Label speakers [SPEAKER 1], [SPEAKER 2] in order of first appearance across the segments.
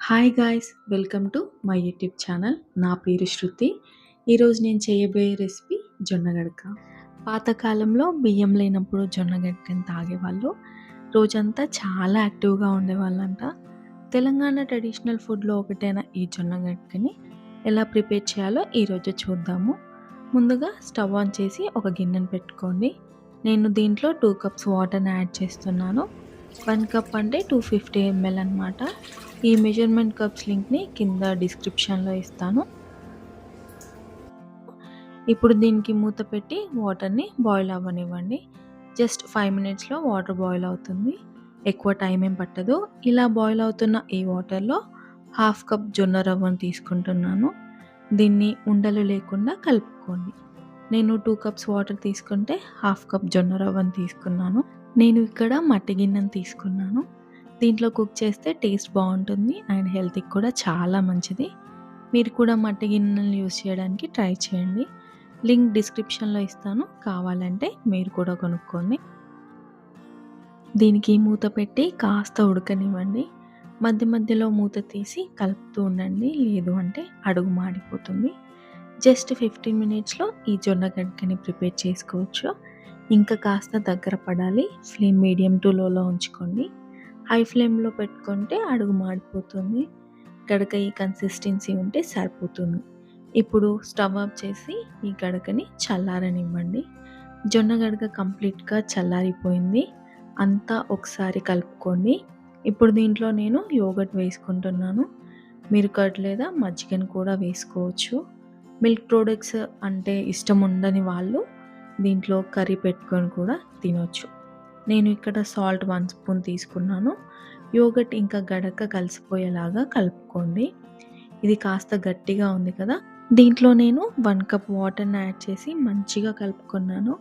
[SPEAKER 1] Hi guys! Welcome to my YouTube channel. నా పేరు శృతి. ఈరోజు నేను చేయబోయే రెసిపీ జొన్న గడక. పాతకాలంలో బియ్యం లేనప్పుడు జొన్న గడకని తాగేవాళ్ళు. రోజంతా చాలా యాక్టివ్‌గా ఉండేవాళ్ళంట. తెలంగాణ ట్రెడిషనల్ ఫుడ్‌లో ఒకటైన ఈ జొన్న గడకని ఎలా ప్రిపేర్ చేయాలో ఈరోజు చూద్దాము. ముందుగా స్టవ్ ఆన్ చేసి ఒక గిన్నెను పెట్టుకోండి. నేను దీంట్లో 2 కప్స్ వాటర్‌ని యాడ్ చేస్తున్నాను. 1 కప్ అంటే 250 ఎంఎల్ అనమాట. ఈ మెజర్మెంట్ కప్స్ లింక్‌ని కింద డిస్క్రిప్షన్‌లో ఇస్తాను. ఇప్పుడు దీనికి మూత పెట్టి వాటర్‌ని బాయిల్ అవ్వనివ్వండి. జస్ట్ 5 మినిట్స్‌లో వాటర్ బాయిల్ అవుతుంది. ఎక్కువ టైం ఏం పట్టదు. ఇలా బాయిల్ అవుతున్న ఈ వాటర్‌లో హాఫ్ కప్ జొన్న రవ్వను తీసుకుంటున్నాను. దీన్ని ఉండలు లేకుండా కలుపుకోండి. నేను 2 కప్స్ వాటర్ తీసుకుంటే హాఫ్ కప్ జొన్న రవ్వను తీసుకున్నాను. నేను ఇక్కడ మట్టి గిన్నెను తీసుకున్నాను. దీంట్లో కుక్ చేస్తే టేస్ట్ బాగుంటుంది అండ్ హెల్త్‌కి కూడా చాలా మంచిది. మీరు కూడా మట్టి గిన్నెలను యూజ్ చేయడానికి ట్రై చేయండి. లింక్ డిస్క్రిప్షన్‌లో ఇస్తాను. కావాలంటే మీరు కూడా కొనుక్కోండి. దీనికి మూత పెట్టి కాస్త ఉడకనివ్వండి. మధ్య మధ్యలో మూత తీసి కలుపుతూ ఉండండి. లేదు అంటే అడుగు మాడిపోతుంది. జస్ట్ 15 మినిట్స్‌లో ఈ జొన్న గడకని ప్రిపేర్ చేసుకోవచ్చు. ఇంకా కాస్త దగ్గర పడాలి. ఫ్లేమ్ మీడియం టు లోలో ఉంచుకోండి. హై ఫ్లేమ్‌లో పెట్టుకుంటే అడుగు మాడిపోతుంది. గడక ఈ కన్సిస్టెన్సీ ఉంటే సరిపోతుంది. ఇప్పుడు స్టవ్ ఆఫ్ చేసి ఈ గడకని చల్లారనివ్వండి. జొన్న గడక కంప్లీట్‌గా చల్లారిపోయింది. అంతా ఒకసారి కలుపుకోండి. ఇప్పుడు దీంట్లో నేను యోగర్ట్ వేసుకుంటున్నాను. మీరు కర్డ్ లేదా మజ్జిగను కూడా వేసుకోవచ్చు. మిల్క్ ప్రొడక్ట్స్ అంటే ఇష్టం ఉండని వాళ్ళు దీంట్లో కర్రీ పెట్టుకొని కూడా తినొచ్చు. నేను ఇక్కడ సాల్ట్ 1 స్పూన్ తీసుకున్నాను. యోగర్ట్ ఇంకా గడక కలిసిపోయేలాగా కలుపుకోండి. ఇది కాస్త గట్టిగా ఉంది కదా! దీంట్లో నేను 1 కప్ వాటర్‌ని యాడ్ చేసి మంచిగా కలుపుకున్నాను.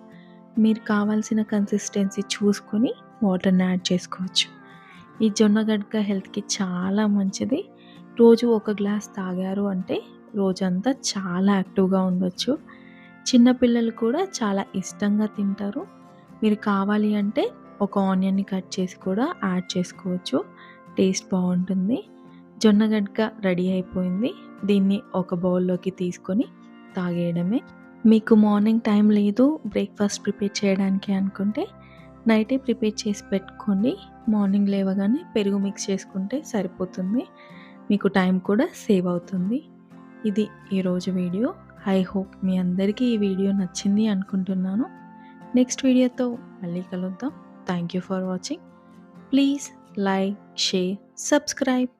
[SPEAKER 1] మీరు కావాల్సిన కన్సిస్టెన్సీ చూసుకొని వాటర్‌ని యాడ్ చేసుకోవచ్చు. ఈ జొన్న గడక హెల్త్‌కి చాలా మంచిది. రోజు ఒక గ్లాస్ తాగారు అంటే రోజంతా చాలా యాక్టివ్‌గా ఉండొచ్చు. చిన్న పిల్లలు కూడా చాలా ఇష్టంగా తింటారు. మీరు కావాలి అంటే ఒక ఆనియన్‌ని కట్ చేసి కూడా యాడ్ చేసుకోవచ్చు. టేస్ట్ బాగుంటుంది. జొన్న గడక రెడీ అయిపోయింది. దీన్ని ఒక బౌల్‌లోకి తీసుకొని తాగేయడమే. మీకు మార్నింగ్ టైం లేదు బ్రేక్‌ఫాస్ట్ ప్రిపేర్ చేయడానికి అనుకుంటే నైటే ప్రిపేర్ చేసి పెట్టుకోండి. మార్నింగ్ లేవగానే పెరుగు మిక్స్ చేసుకుంటే సరిపోతుంది. మీకు టైం కూడా సేవ్ అవుతుంది. ఇది ఈరోజు వీడియో. ఐ హోప్ మీ అందరికీ ఈ వీడియో నచ్చింది అనుకుంటున్నాను. నెక్స్ట్ వీడియోతో మళ్ళీ కలుద్దాం. Thank you for watching. Please like, share, subscribe.